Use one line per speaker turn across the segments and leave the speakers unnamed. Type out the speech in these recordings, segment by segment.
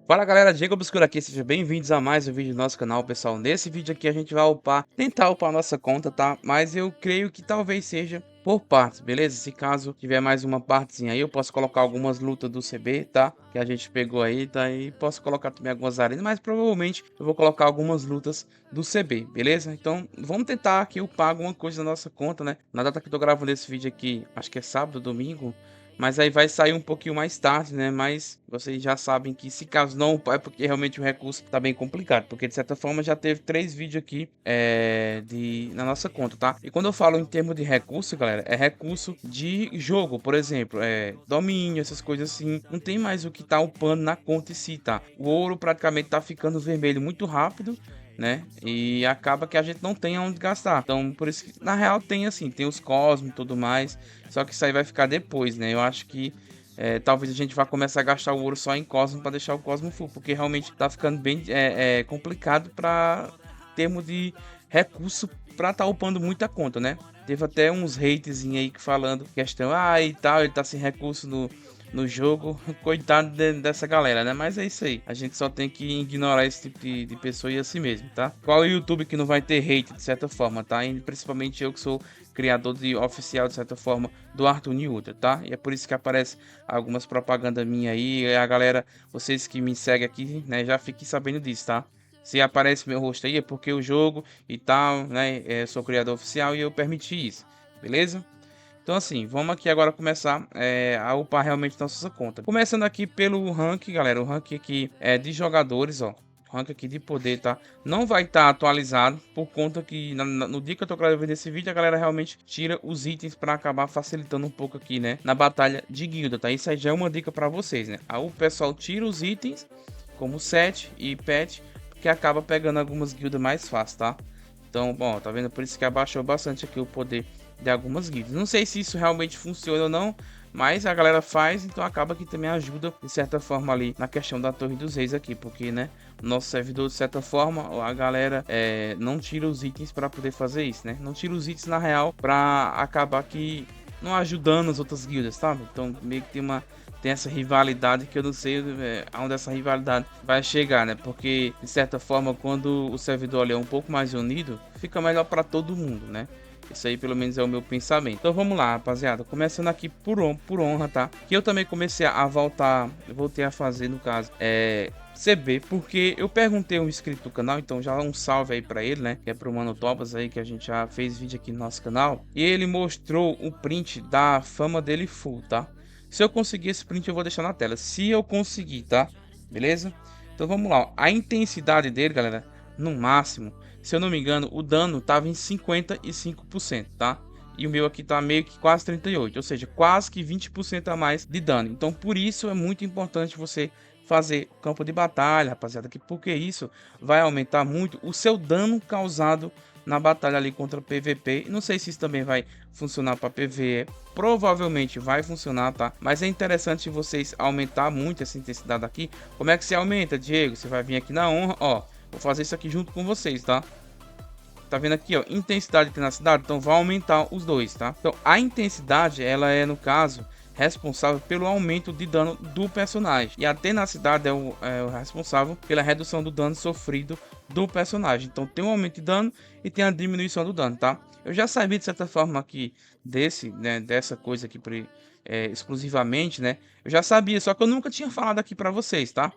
Fala galera, Diego Obscuro aqui, sejam bem-vindos a mais um vídeo do nosso canal, pessoal. Nesse vídeo aqui a gente vai tentar upar a nossa conta, tá? Mas eu creio que talvez seja por partes, beleza? Se caso tiver mais uma partezinha aí, eu posso colocar algumas lutas do CB, tá? Que a gente pegou aí, tá? E posso colocar também algumas arenas, mas provavelmente eu vou colocar algumas lutas do CB, beleza? Então vamos tentar aqui upar alguma coisa na nossa conta, né? Na data que eu tô gravando esse vídeo aqui, acho que é sábado, domingo. Mas aí vai sair um pouquinho mais tarde, né? Mas vocês já sabem que se caso não, é porque realmente o recurso tá bem complicado. Porque de certa forma já teve 3 vídeos aqui na nossa conta, tá? E quando eu falo em termos de recurso, galera, é recurso de jogo. Por exemplo, domínio, essas coisas assim. Não tem mais o que tá upando na conta em si, tá? O ouro praticamente tá ficando vermelho muito rápido, né? E acaba que a gente não tem onde gastar. Então, por isso que na real tem assim, tem os cosmos e tudo mais. Só que isso aí vai ficar depois, né? Eu acho que talvez a gente vá começar a gastar o ouro só em cosmo para deixar o cosmo full, porque realmente tá ficando bem complicado para termo de recurso para tá upando muita conta, né? Teve até uns hatezinhos aí que falando questão, e tal, ele tá sem recurso no jogo. Coitado dessa galera, né? Mas é isso aí, a gente só tem que ignorar esse tipo de pessoa e assim mesmo, tá? Qual é o YouTube que não vai ter hate de certa forma, tá? E principalmente eu que sou criador oficial de certa forma do Arthur Ultra, tá? E é por isso que aparece algumas propagandas minha aí, e a galera, vocês que me seguem aqui, né, já fiquem sabendo disso, tá? Se aparece meu rosto aí é porque o jogo e tal, né, sou criador oficial e eu permiti isso, beleza? Então assim, vamos aqui agora começar a upar realmente nossa conta. Começando aqui pelo rank, galera, o rank aqui é de jogadores, ó. Rank aqui de poder, tá? Não vai estar atualizado por conta que no dia que eu tô gravando esse vídeo, a galera realmente tira os itens para acabar facilitando um pouco aqui, né? Na batalha de guilda, tá? Isso aí já é uma dica para vocês, né? Aí o pessoal tira os itens, como set e pet, que acaba pegando algumas guildas mais fácil, tá? Então, bom, tá vendo? Por isso que abaixou bastante aqui o poder de algumas guildas. Não sei se isso realmente funciona ou não, mas a galera faz, então acaba que também ajuda de certa forma ali na questão da Torre dos Reis aqui, porque, né, nosso servidor de certa forma a galera não tira os itens para poder fazer isso, né? Não tira os itens na real para acabar que não ajudando as outras guildas, sabe? Então meio que tem essa rivalidade que eu não sei aonde essa rivalidade vai chegar, né? Porque de certa forma quando o servidor ali é um pouco mais unido, fica melhor para todo mundo, né? Isso aí pelo menos é o meu pensamento. Então vamos lá, rapaziada. Começando aqui por honra, tá? Que eu também comecei a voltei a fazer no caso CB, porque eu perguntei a um inscrito do canal, então já um salve aí pra ele, né? Que é pro Mano Tobas aí, que a gente já fez vídeo aqui no nosso canal. E ele mostrou o print da fama dele full, tá? Se eu conseguir esse print eu vou deixar na tela. Se eu conseguir, tá? Beleza? Então vamos lá, ó. A intensidade dele, galera, no máximo, se eu não me engano, o dano tava em 55%, tá? E o meu aqui tá meio que quase 38%, ou seja, quase que 20% a mais de dano. Então por isso é muito importante você fazer campo de batalha, rapaziada, porque isso vai aumentar muito o seu dano causado na batalha ali contra PVP. Não sei se isso também vai funcionar para PvE, provavelmente vai funcionar, tá? Mas é interessante vocês aumentar muito essa intensidade aqui. Como é que se aumenta, Diego? Você vai vir aqui na honra, ó. Vou fazer isso aqui junto com vocês, tá? Tá vendo aqui, ó, intensidade e tenacidade? Então vai aumentar os dois, tá? Então a intensidade, ela é, no caso, responsável pelo aumento de dano do personagem. E a tenacidade é o responsável pela redução do dano sofrido do personagem. Então tem um aumento de dano e tem a diminuição do dano, tá? Eu já sabia de certa forma aqui dessa coisa aqui exclusivamente, né? Eu já sabia, só que eu nunca tinha falado aqui pra vocês, tá?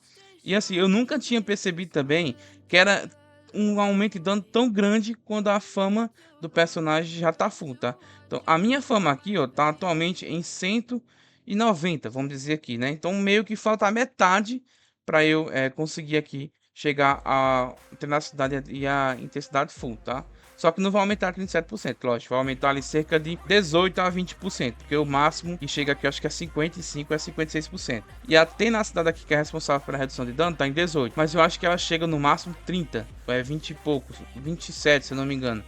E assim, eu nunca tinha percebido também que era um aumento de dano tão grande quando a fama do personagem já tá full, tá? Então a minha fama aqui, ó, tá atualmente em 190, vamos dizer aqui, né? Então meio que falta a metade para eu conseguir aqui chegar à tenacidade e a intensidade full, tá? Só que não vai aumentar 37%, lógico, vai aumentar ali cerca de 18 a 20%, porque o máximo que chega aqui, eu acho que é 55 a 56%. E a tenacidade aqui, que é responsável pela redução de dano, tá em 18, mas eu acho que ela chega no máximo 30, 20 e poucos, 27, se eu não me engano,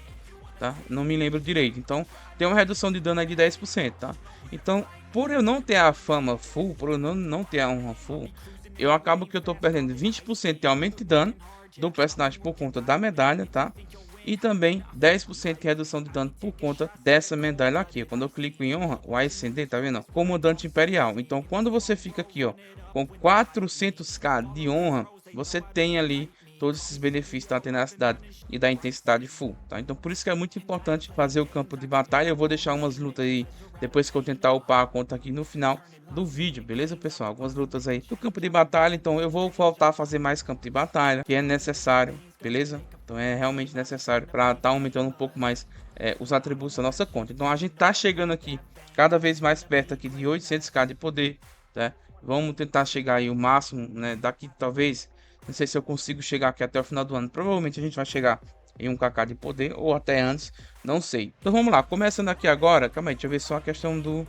tá? Não me lembro direito. Então, tem uma redução de dano aí de 10%, tá? Então, por eu não ter a fama full, por eu não ter a honra full, eu acabo que eu tô perdendo 20% de aumento de dano do personagem por conta da medalha, tá? e também 10% de redução de dano por conta dessa medalha aqui. Quando eu clico em honra, o ascender, tá vendo? Comandante Imperial. Então quando você fica aqui, ó, com 400k de honra, você tem ali todos esses benefícios da tenacidade e da intensidade full, tá? Então por isso que é muito importante fazer o campo de batalha. Eu vou deixar umas lutas aí depois que eu tentar upar a conta aqui no final do vídeo, beleza, pessoal? Algumas lutas aí do campo de batalha. Então eu vou voltar a fazer mais campo de batalha, que é necessário, beleza? Então é realmente necessário para estar aumentando um pouco mais os atributos da nossa conta. Então a gente tá chegando aqui cada vez mais perto aqui de 800k de poder, tá? Vamos tentar chegar aí o máximo, né? Daqui talvez, não sei se eu consigo chegar aqui até o final do ano. Provavelmente a gente vai chegar em 1kk de poder ou até antes, não sei. Então vamos lá, começando aqui agora. Calma aí, deixa eu ver só a questão do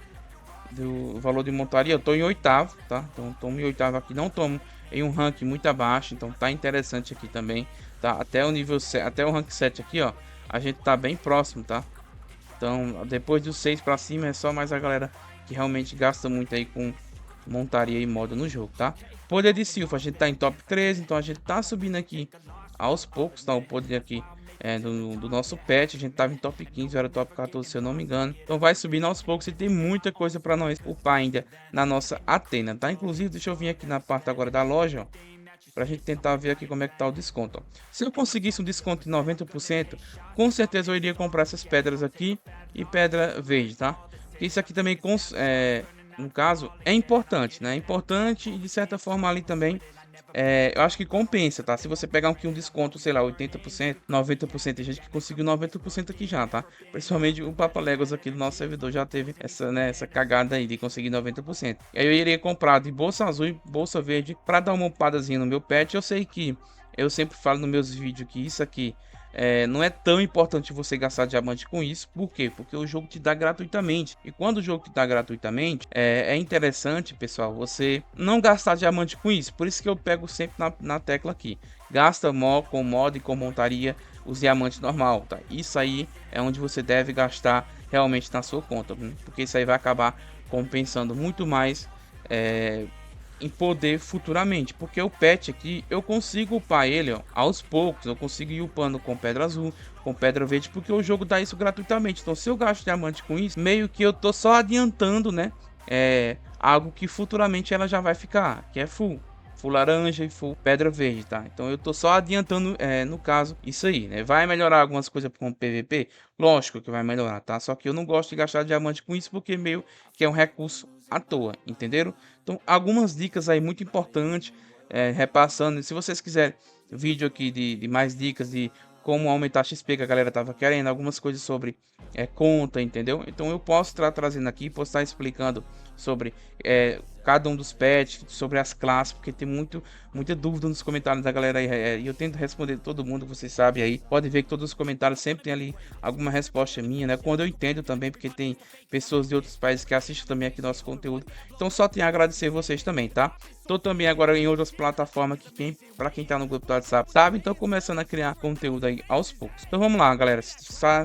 valor de montaria. Eu tô em oitavo, tá? Então tomo em oitavo aqui, não tomo em um rank muito abaixo, então tá interessante aqui também, tá? Até o nível 7, até o rank 7 aqui, ó, a gente tá bem próximo, tá? Então depois do 6 para cima é só mais a galera que realmente gasta muito aí com montaria e moda no jogo, tá? Poder de Silph, a gente tá em top 13, então a gente tá subindo aqui aos poucos, tá? O poder aqui do nosso pet, a gente tava em top 15, era top 14 se eu não me engano. Então vai subindo aos poucos e tem muita coisa para nós upar ainda na nossa Athena, tá? Inclusive, deixa eu vir aqui na parte agora da loja, ó, pra gente tentar ver aqui como é que tá o desconto, ó. Se eu conseguisse um desconto de 90%, com certeza eu iria comprar essas pedras aqui e pedra verde, tá? Isso aqui também, no caso, é importante, né? É importante e de certa forma ali também, eu acho que compensa, tá? Se você pegar um desconto, sei lá, 80%, 90%, tem gente que conseguiu 90% aqui já, tá? Principalmente o Papa Legos aqui do nosso servidor já teve essa, né, essa cagada aí de conseguir 90%. E aí eu iria comprar de bolsa azul e bolsa verde para dar uma upadazinha no meu pet. Eu sei que eu sempre falo nos meus vídeos que isso aqui não é tão importante você gastar diamante com isso. Por quê? Porque o jogo te dá gratuitamente. E quando o jogo te dá gratuitamente, é interessante, pessoal, você não gastar diamante com isso. Por isso que eu pego sempre na tecla aqui. Gasta com mod e com montaria os diamantes normal, tá? Isso aí é onde você deve gastar realmente na sua conta, porque isso aí vai acabar compensando muito mais em poder futuramente, porque o pet aqui eu consigo upar ele, ó, aos poucos. Eu consigo ir upando com pedra azul, com pedra verde, porque o jogo dá isso gratuitamente. Então se eu gasto diamante com isso, meio que eu tô só adiantando, né, algo que futuramente ela já vai ficar, que é full laranja e full pedra verde, tá? Então eu tô só adiantando, no caso, isso aí, né? Vai melhorar algumas coisas com PVP? Lógico que vai melhorar, tá? Só que eu não gosto de gastar diamante com isso, porque meio que é um recurso à toa, entenderam? Então algumas dicas aí muito importantes, repassando. Se vocês quiserem vídeo aqui de mais dicas de como aumentar a XP que a galera tava querendo, algumas coisas sobre conta, entendeu? Então eu posso estar trazendo aqui, posso estar explicando sobre cada um dos pets, sobre as classes, porque tem muita dúvida nos comentários da galera aí, e eu tento responder todo mundo, vocês sabem aí. Pode ver que todos os comentários sempre tem ali alguma resposta minha, né? Quando eu entendo também, porque tem pessoas de outros países que assistem também aqui nosso conteúdo. Então só tenho a agradecer vocês também, tá? Tô também agora em outras plataformas que para quem tá no grupo do WhatsApp sabe, então começando a criar conteúdo aí aos poucos. Então vamos lá, galera,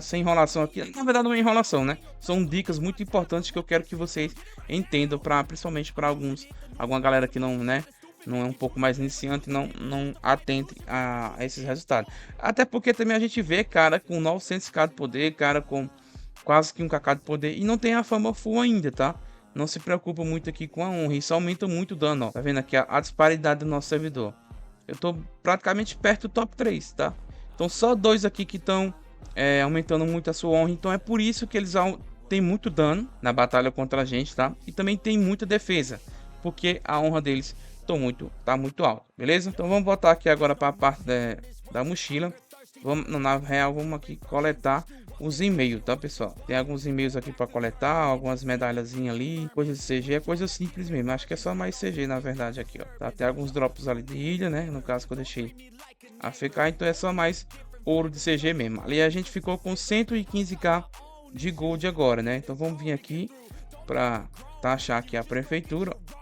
sem enrolação aqui. Na verdade não é enrolação, né? São dicas muito importantes que eu quero que vocês entendam, principalmente para alguma galera que não é um pouco mais iniciante, não atente a esses resultados. Até porque também a gente vê cara com 900k de poder, cara com quase que 1kk de poder e não tem a fama full ainda, tá? Não se preocupa muito aqui com a honra, isso aumenta muito o dano, ó. Tá vendo aqui a disparidade do nosso servidor? Eu tô praticamente perto do top 3, tá? Então só dois aqui que estão aumentando muito a sua honra, então é por isso que eles têm muito dano na batalha contra a gente, tá? E também tem muita defesa, porque a honra deles tá muito alta, beleza? Então vamos voltar aqui agora para a parte da mochila. Na real, vamos aqui coletar os e-mails, tá, pessoal? Tem alguns e-mails aqui para coletar, algumas medalhazinhas ali, coisas de CG, é coisa simples mesmo. Acho que é só mais CG, na verdade, aqui, ó. Tá, tem alguns drops ali de ilha, né? No caso que eu deixei a ficar, então é só mais ouro de CG mesmo. Ali a gente ficou com 115k de gold agora, né? Então vamos vir aqui para taxar aqui a prefeitura, ó.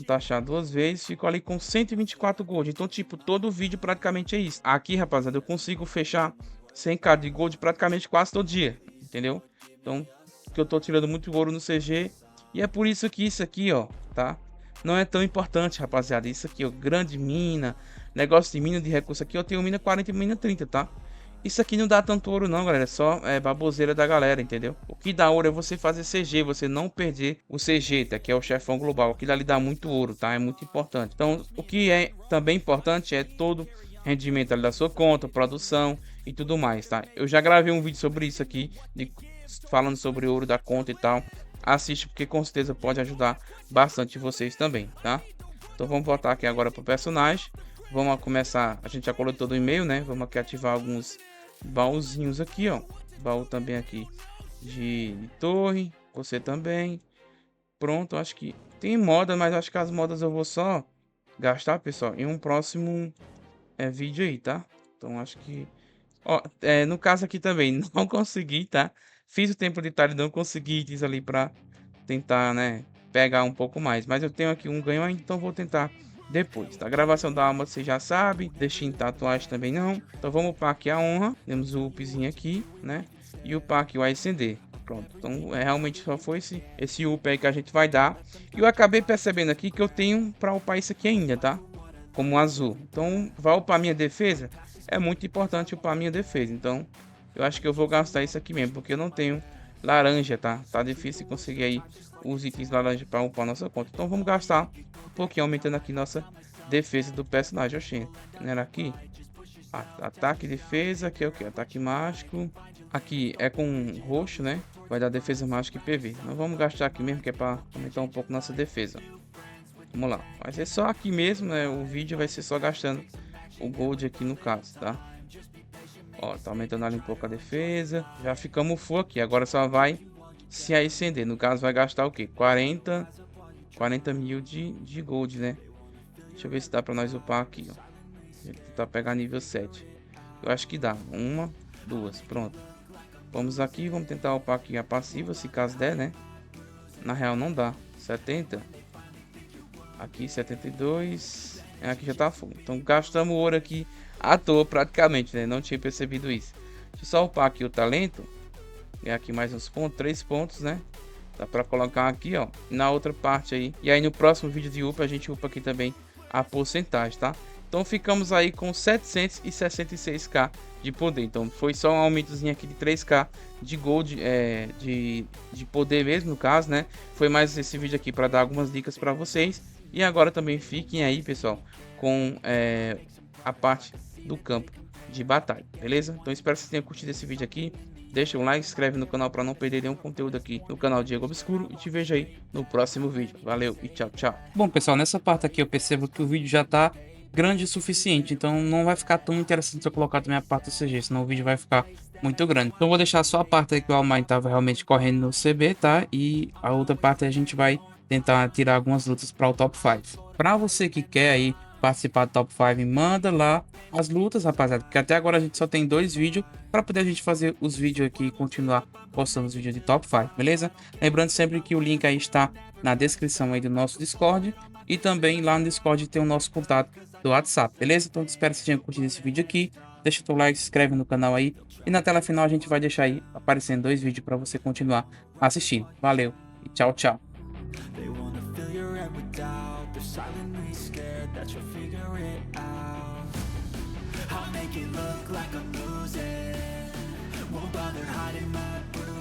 Taxar duas vezes, ficou ali com 124 gold. Então, tipo, todo vídeo praticamente é isso. Aqui, rapaziada, eu consigo fechar 100k de gold praticamente quase todo dia, entendeu? Então, que eu tô tirando muito ouro no CG. E é por isso que isso aqui, ó, tá? Não é tão importante, rapaziada. Isso aqui, ó, grande mina, negócio de mina de recurso aqui, eu tenho mina 40 e mina 30, tá? Isso aqui não dá tanto ouro não, galera, é só baboseira da galera, entendeu? O que dá ouro é você fazer CG, você não perder o CG, tá? Que é o chefão global. Aquilo ali dá muito ouro, tá? É muito importante. Então, o que é também importante é todo rendimento ali da sua conta, produção e tudo mais, tá? Eu já gravei um vídeo sobre isso aqui, falando sobre o ouro da conta e tal. Assiste porque com certeza pode ajudar bastante vocês também, tá? Então vamos voltar aqui agora pro personagem. Vamos começar, a gente já coletou o e-mail, né? Vamos aqui ativar alguns baúzinhos aqui, ó. Baú também aqui de torre, você também. Pronto, acho que tem moda, mas acho que as modas eu vou só gastar, pessoal, em um próximo vídeo aí, tá? Então acho que, ó, no caso aqui também não consegui, tá? Fiz o tempo de tarde, não consegui itens ali pra tentar, né, pegar um pouco mais, mas eu tenho aqui um ganho ainda, então vou tentar depois, tá? A gravação da alma você já sabe, deixei em tatuagem também não. Então vamos upar aqui a honra, temos o upzinho aqui, né? E upar aqui o ascender. Pronto, então realmente só foi esse up aí que a gente vai dar. E eu acabei percebendo aqui que eu tenho para upar isso aqui ainda, tá? Como azul. Então vai upar minha defesa. É muito importante upar minha defesa. Então eu acho que eu vou gastar isso aqui mesmo, porque eu não tenho laranja, tá? Tá difícil conseguir aí os itens laranja para upar nossa conta. Então vamos gastar um pouquinho, aumentando aqui nossa defesa do personagem. Oxê, não era aqui? Ataque, defesa, aqui é o que? Ataque mágico. Aqui é com roxo, né? Vai dar defesa mágica e PV. Nós vamos gastar aqui mesmo, que é para aumentar um pouco nossa defesa. Vamos lá. Vai ser só aqui mesmo, né? O vídeo vai ser só gastando o gold aqui no caso, tá? Ó, tá aumentando ali um pouco a defesa. Já ficamos full aqui. Agora só vai se ascender. No caso vai gastar o que? 40 mil de gold, né? Deixa eu ver se dá pra nós upar aqui, ó. Tentar pegar nível 7. Eu acho que dá. Uma, duas, pronto. Vamos aqui, vamos tentar upar aqui a passiva, se caso der, né? Na real não dá. 70. Aqui 72. Aqui já tá full. Então gastamos ouro aqui à toa praticamente, né? Não tinha percebido isso. Deixa eu só upar aqui o talento. E aqui mais uns pontos, 3 pontos, né? Dá pra colocar aqui, ó, na outra parte aí. E aí no próximo vídeo de upa a gente upa aqui também a porcentagem, tá? Então ficamos aí com 766k de poder. Então foi só um aumentozinho aqui de 3k de gold, de poder mesmo no caso, né? Foi mais esse vídeo aqui para dar algumas dicas para vocês. E agora também fiquem aí, pessoal, com a parte do campo de batalha, beleza? Então espero que vocês tenham curtido esse vídeo aqui. Deixa um like, se inscreve no canal para não perder nenhum conteúdo aqui no canal Diego Obscuro. E te vejo aí no próximo vídeo. Valeu e tchau, tchau. Bom, pessoal, nessa parte aqui eu percebo que o vídeo já tá grande o suficiente. Então não vai ficar tão interessante se eu colocar também a parte do CG. Senão o vídeo vai ficar muito grande. Então eu vou deixar só a parte aí que o Almighty tava realmente correndo no CB, tá? E a outra parte a gente vai tentar tirar algumas lutas para o top 5. Para você que quer aí participar do top 5, manda lá as lutas, rapaziada, porque até agora a gente só tem 2 vídeos para poder a gente fazer os vídeos aqui e continuar postando os vídeos de top 5, beleza? Lembrando sempre que o link aí está na descrição aí do nosso Discord e também lá no Discord tem o nosso contato do WhatsApp, beleza? Então espero que vocês tenham curtido esse vídeo aqui, deixa o teu like, se inscreve no canal aí e na tela final a gente vai deixar aí aparecendo 2 vídeos para você continuar assistindo. Valeu e tchau, tchau.
They're silently scared that you'll figure it out. I'll make it look like I'm losing. Won't bother hiding my bruises.